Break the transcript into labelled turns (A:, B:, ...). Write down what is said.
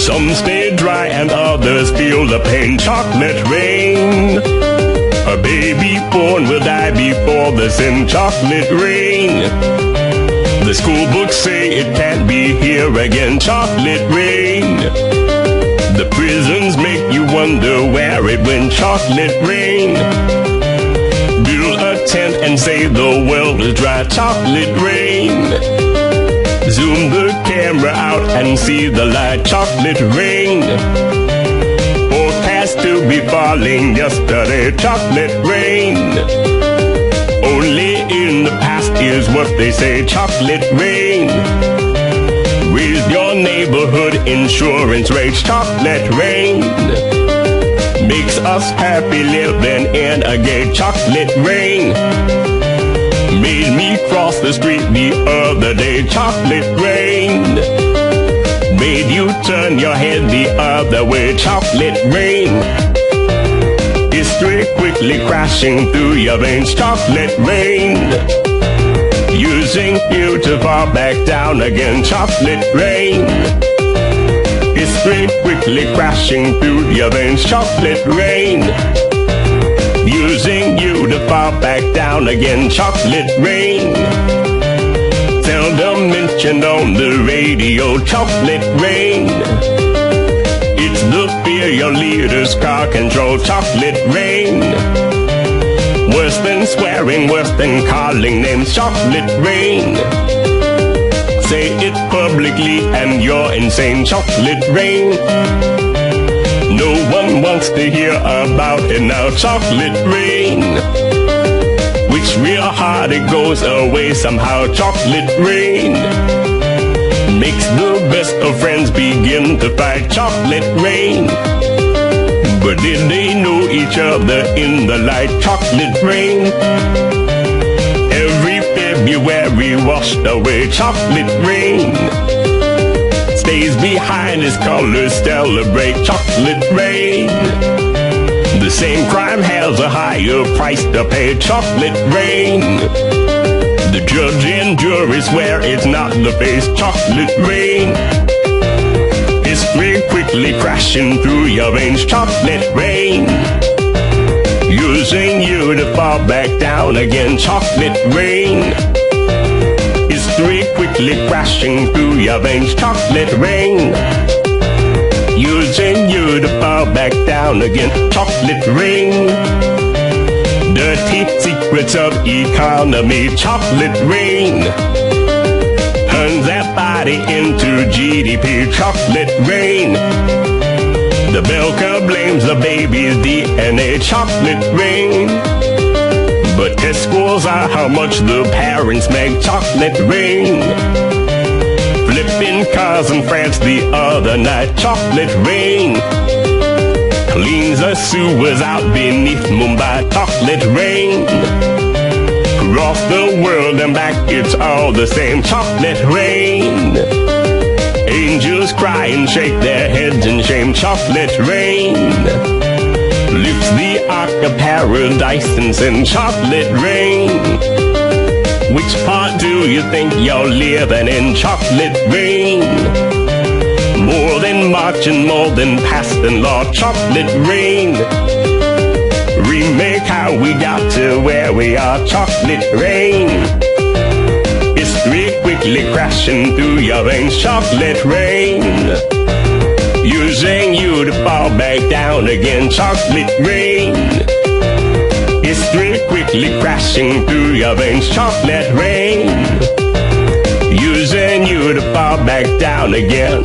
A: Some stay dry and others feel the pain. Chocolate rain. A baby born will die before the sin. Chocolate rain. The school books say it can't be here again. Chocolate rain. The prisons make you wonder where it went. Chocolate rain. Build a tent and say the world is dry. Chocolate rain. Zoom the camera out and see the light. Chocolate rain. Forecast to be falling yesterday. Chocolate rain. Only in the past is what they say. Chocolate rain. Raise your neighborhood insurance rates. Chocolate rain. Makes us happy living in a gay. Chocolate rain. Made me cross the street the other day. Chocolate rain. Made you turn your head the other way. Chocolate rain. History quickly crashing through your veins. Chocolate rain. Using you to fall back down again. Chocolate rain. History quickly crashing through your veins. Chocolate rain. Using you to fall back down again. Chocolate rain. Seldom mentioned on the radio. Chocolate rain. It's the fear your leaders car control. Chocolate rain. Worse than swearing, worse than calling names. Chocolate rain. Say it publicly and you're insane. Chocolate rain. No one wants to hear about it now. Chocolate rain. Which real hard it goes away somehow. Chocolate rain. Makes the best of friends begin to fight. Chocolate rain. But did they know each other in the light? Chocolate rain. Every February washed away. Chocolate rain. Stays behind as colors celebrate. Chocolate rain. The same crime has a higher price to pay. Chocolate rain. The judge and jury swear it's not the face. Chocolate rain. History quickly crashing through your veins. Chocolate rain. Using you to fall back down again. Chocolate rain. History quickly crashing through your veins. Chocolate rain. Using you to fall back down again. Chocolate rain. Dirty secrets of economy. Chocolate rain. Turns that body into GDP. Chocolate rain. The milker blames the baby's DNA. Chocolate rain. But test scores are how much the parents make. Chocolate rain. Flipping cars in France the other night. Chocolate rain. Cleans the sewers out beneath Mumbai. Chocolate rain. Across the world and back it's all the same. Chocolate rain. Angels cry and shake their heads in shame. Chocolate rain. Lifts the ark of paradise and sends. Chocolate rain. Which part do you think you're living in? Chocolate rain. More than March and more than past and law. Chocolate rain. Remake how we got to where we are. Chocolate rain. History quickly crashing through your veins. Chocolate rain. Using you to fall back down again. Chocolate rain. History quickly crashing through your veins. Chocolate rain. Using you to fall back down again.